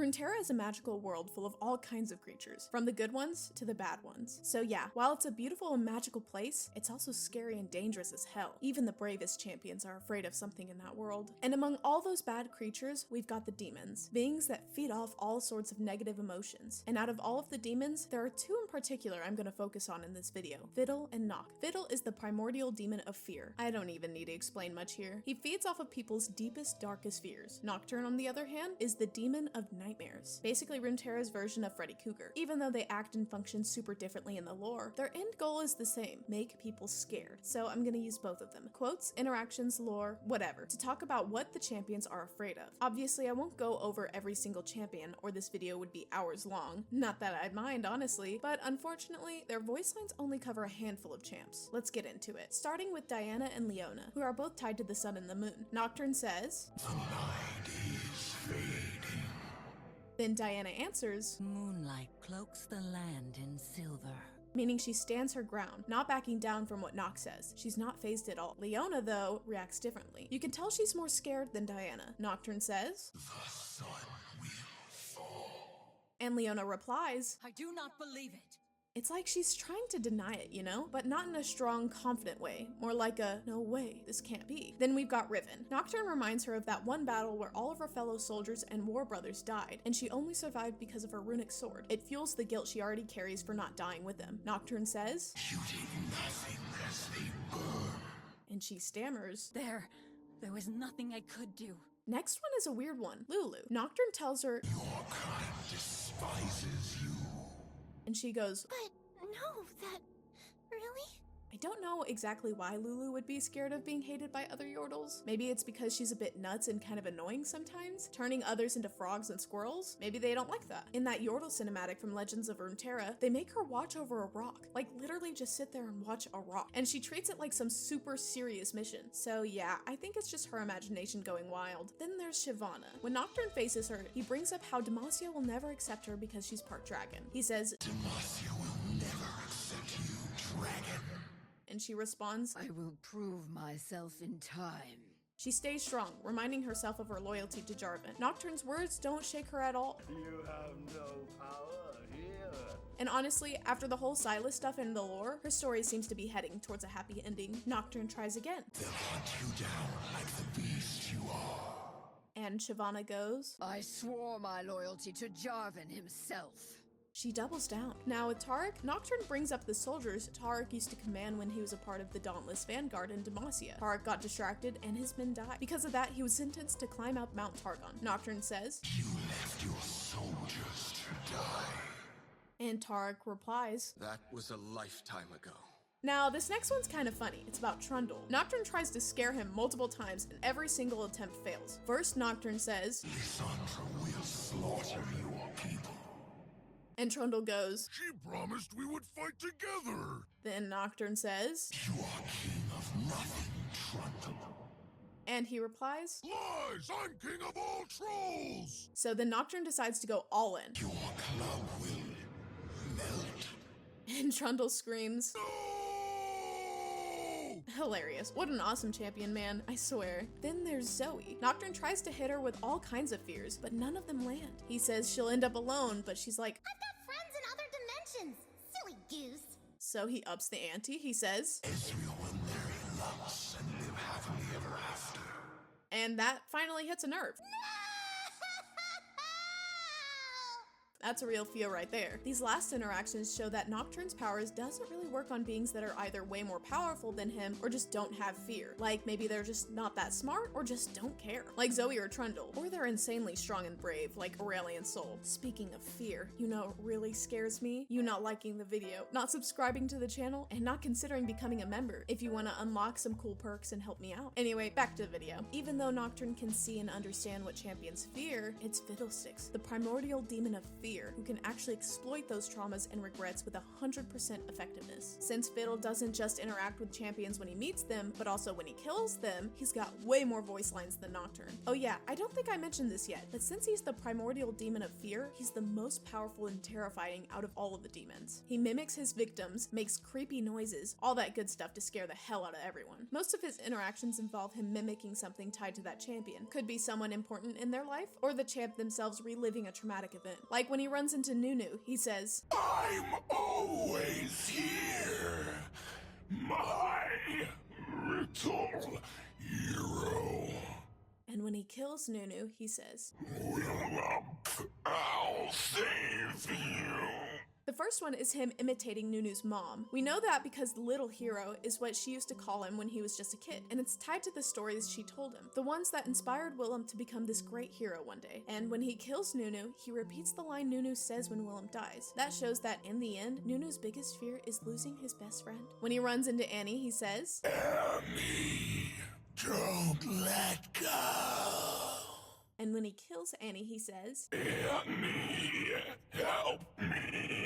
Runeterra is a magical world full of all kinds of creatures, from the good ones to the bad ones. So yeah, while it's a beautiful and magical place, it's also scary and dangerous as hell. Even the bravest champions are afraid of something in that world. And among all those bad creatures, we've got the demons, beings that feed off all sorts of negative emotions. And out of all of the demons, there are two in particular I'm going to focus on in this video, Fiddle and Noct. Fiddle is the primordial demon of fear. I don't even need to explain much here. He feeds off of people's deepest, darkest fears. Nocturne, on the other hand, is the demon of nightmares. Basically Runeterra's version of Freddy Krueger. Even though they act and function super differently in the lore, their end goal is the same, make people scared. So I'm gonna use both of them. Quotes, interactions, lore, whatever, to talk about what the champions are afraid of. Obviously, I won't go over every single champion, or this video would be hours long. Not that I'd mind, honestly, but unfortunately, their voice lines only cover a handful of champs. Let's get into it. Starting with Diana and Leona, who are both tied to the sun and the moon. Nocturne says, "The light is fading." Then Diana answers, "Moonlight cloaks the land in silver." Meaning she stands her ground, not backing down from what Noct says. She's not phased at all. Leona, though, reacts differently. You can tell she's more scared than Diana. Nocturne says, "The sun will fall." And Leona replies, "I do not believe it." It's like she's trying to deny it, you know? But not in a strong, confident way. More like a, no way, this can't be. Then we've got Riven. Nocturne reminds her of that one battle where all of her fellow soldiers and war brothers died, and she only survived because of her runic sword. It fuels the guilt she already carries for not dying with them. Nocturne says, "You did nothing as they burn." And she stammers, There was nothing I could do." Next one is a weird one. Lulu. Nocturne tells her, "Your kind despises you." and she goes, But no, that... really? I don't know exactly why Lulu would be scared of being hated by other Yordles. Maybe it's because she's a bit nuts and kind of annoying sometimes, turning others into frogs and squirrels. Maybe they don't like that. In that Yordle cinematic from Legends of Runeterra, they make her watch over a rock. Like literally just sit there and watch a rock. And she treats it like some super serious mission. So yeah, I think it's just her imagination going wild. Then there's Shyvana. When Nocturne faces her, he brings up how Demacia will never accept her because she's part dragon. He says, "Demacia will never accept you, dragon." And she responds, "I will prove myself in time." She stays strong, reminding herself of her loyalty to Jarvan. Nocturne's words don't shake her at all. "You have no power here." And honestly, after the whole Silas stuff and the lore, her story seems to be heading towards a happy ending. Nocturne tries again. "They'll hunt you down like the beast you are." And Shyvana goes, "I swore my loyalty to Jarvan himself." She doubles down. Now with Taric, Nocturne brings up the soldiers Taric used to command when he was a part of the Dauntless Vanguard in Demacia. Taric got distracted and his men died. Because of that, he was sentenced to climb up Mount Targon. Nocturne says, "You left your soldiers to die." and Taric replies, That was a lifetime ago. Now, this next one's kind of funny. It's about Trundle. Nocturne tries to scare him multiple times, and every single attempt fails. First, Nocturne says, "Lysandra will slaughter your people." and Trundle goes, "She promised we would fight together." Then Nocturne says, "You are king of nothing, Trundle." and he replies, "Lies! I'm king of all trolls!" so then Nocturne decides to go all in, "Your club will melt." and Trundle screams, No! hilarious. What an awesome champion, man, I swear. Then there's Zoe. Nocturne tries to hit her with all kinds of fears, but none of them land. He says she'll end up alone, but she's like, I've got friends in other dimensions, silly goose. so he ups the ante. He says, Ezreal will marry Lux and live happily ever after. and that finally hits a nerve. That's a real feel right there. These last interactions show that Nocturne's powers doesn't really work on beings that are either way more powerful than him or just don't have fear. Like maybe they're just not that smart or just don't care. Like Zoe or Trundle. Or they're insanely strong and brave like Aurelion Sol. Speaking of fear, you know what really scares me? You not liking the video, not subscribing to the channel, and not considering becoming a member if you want to unlock some cool perks and help me out. Anyway, back to the video. Even though Nocturne can see and understand what champions fear, it's Fiddlesticks, the primordial demon of fear. fear, who can actually exploit those traumas and regrets with 100% effectiveness. Since Fiddle doesn't just interact with champions when he meets them, but also when he kills them, he's got way more voice lines than Nocturne. Oh yeah, I don't think I mentioned this yet, but since he's the primordial demon of fear, he's the most powerful and terrifying out of all of the demons. He mimics his victims, makes creepy noises, all that good stuff to scare the hell out of everyone. Most of his interactions involve him mimicking something tied to that champion. Could be someone important in their life, or the champ themselves reliving a traumatic event. Like when he runs into Nunu, he says, I'm always here, my little hero. and when he kills Nunu, he says, I'll save you. The first one is him imitating Nunu's mom. We know that because Little Hero is what she used to call him when he was just a kid, and it's tied to the stories she told him, the ones that inspired Willem to become this great hero one day. And when he kills Nunu, he repeats the line Nunu says when Willem dies. That shows that in the end, Nunu's biggest fear is losing his best friend. When he runs into Annie, he says, Annie, don't let go. and when he kills Annie, he says, Annie, help me.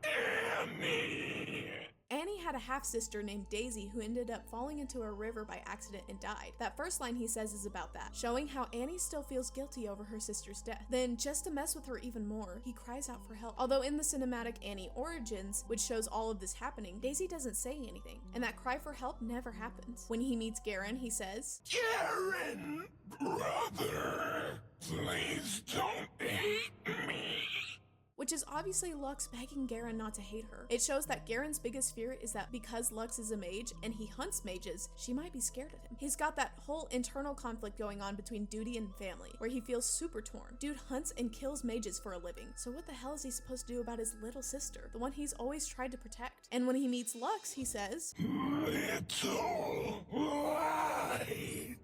Annie. Annie had a half-sister named Daisy who ended up falling into a river by accident and died. That first line he says is about that, showing how Annie still feels guilty over her sister's death. Then, just to mess with her even more, he cries out for help. Although in the cinematic Annie Origins, which shows all of this happening, Daisy doesn't say anything, and that cry for help never happens. When he meets Garen, he says, Garen, brother, please don't hate me. which is obviously Lux begging Garen not to hate her. It shows that Garen's biggest fear is that because Lux is a mage and he hunts mages, she might be scared of him. He's got that whole internal conflict going on between duty and family, where he feels super torn. Dude hunts and kills mages for a living, so what the hell is he supposed to do about his little sister, the one he's always tried to protect? And when he meets Lux, he says, Little light.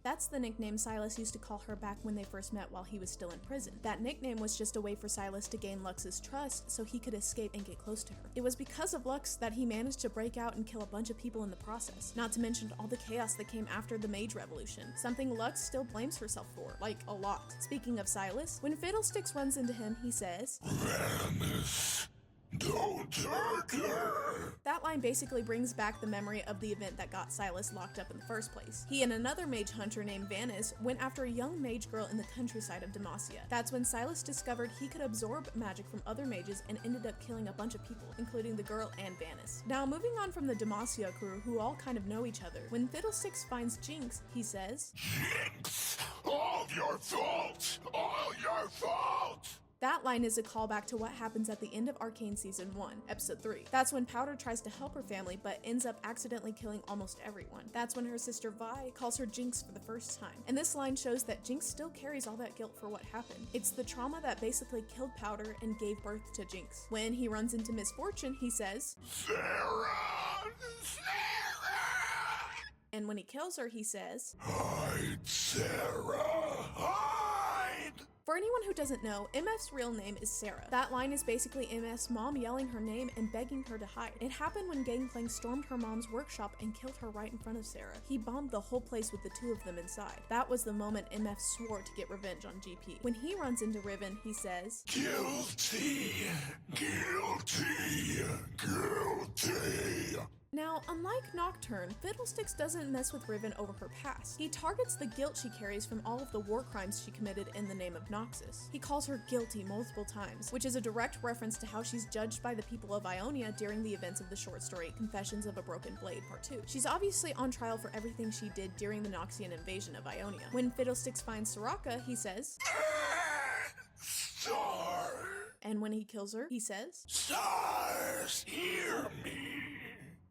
That's the nickname Silas used to call her back when they first met while he was still in prison. That nickname was just a way for Silas to gain Lux's trust so he could escape and get close to her. It was because of Lux that he managed to break out and kill a bunch of people in the process, not to mention all the chaos that came after the Mage Revolution, something Lux still blames herself for, like a lot. Speaking of Silas, when Fiddlesticks runs into him, he says, Venice, don't hurt her. That line basically brings back the memory of the event that got Silas locked up in the first place. He and another mage hunter named Vanis went after a young mage girl in the countryside of Demacia. That's when Silas discovered he could absorb magic from other mages and ended up killing a bunch of people, including the girl and Vanis. Now, moving on from the Demacia crew, who all kind of know each other, when Fiddlesticks finds Jinx, he says, Jinx, all your fault, all your fault. That line is a callback to what happens at the end of Arcane Season 1, Episode 3. That's when Powder tries to help her family but ends up accidentally killing almost everyone. That's when her sister Vi calls her Jinx for the first time. And this line shows that Jinx still carries all that guilt for what happened. It's the trauma that basically killed Powder and gave birth to Jinx. When he runs into Misfortune, he says, Sarah, and when he kills her, he says, hide, Sarah, hide. For anyone who doesn't know, MF's real name is Sarah. That line is basically MF's mom yelling her name and begging her to hide. It happened when Gangplank stormed her mom's workshop and killed her right in front of Sarah. He bombed the whole place with the two of them inside. That was the moment MF swore to get revenge on GP. When he runs into Riven, he says, Guilty, guilty, guilty. Now, unlike Nocturne, Fiddlesticks doesn't mess with Riven over her past. He targets the guilt she carries from all of the war crimes she committed in the name of Noxus. He calls her guilty multiple times, which is a direct reference to how she's judged by the people of Ionia during the events of the short story Confessions of a Broken Blade Part 2. She's obviously on trial for everything she did during the Noxian invasion of Ionia. When Fiddlesticks finds Soraka, he says, Star. And when he kills her, he says, Stars, hear me.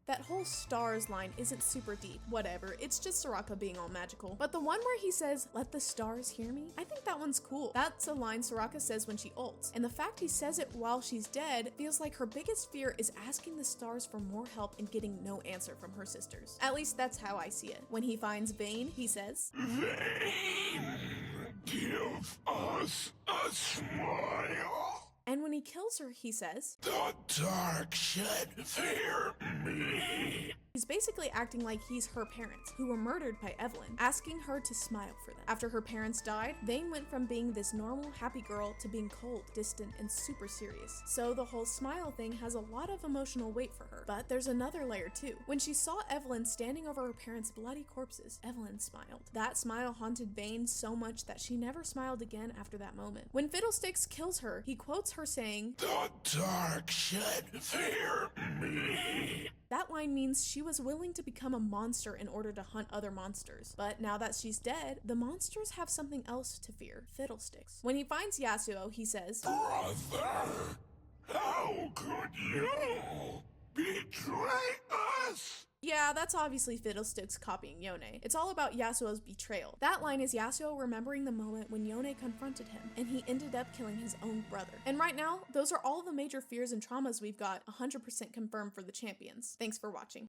That whole stars line isn't super deep, whatever, it's just Soraka being all magical. But the one where he says, let the stars hear me? I think that one's cool. That's a line Soraka says when she ults, and the fact he says it while she's dead feels like her biggest fear is asking the stars for more help and getting no answer from her sisters. At least that's how I see it. When he finds Vayne, he says, Vayne, give us a smile. and when he kills her, he says, The dark should fear me. He's basically acting like he's her parents, who were murdered by Evelyn, asking her to smile for them. After her parents died, Vane went from being this normal, happy girl to being cold, distant, and super serious. So the whole smile thing has a lot of emotional weight for her. But there's another layer too. When she saw Evelyn standing over her parents' bloody corpses, Evelyn smiled. That smile haunted Vane so much that she never smiled again after that moment. When Fiddlesticks kills her, he quotes her saying, "The dark should fear me." That line means she was willing to become a monster in order to hunt other monsters. But now that she's dead, the monsters have something else to fear: Fiddlesticks. When he finds Yasuo, he says, "Brother, how could you betray us?" Yeah, that's obviously Fiddlesticks copying Yone. It's all about Yasuo's betrayal. That line is Yasuo remembering the moment when Yone confronted him, and he ended up killing his own brother. And right now, those are all the major fears and traumas we've got 100% confirmed for the champions. Thanks for watching.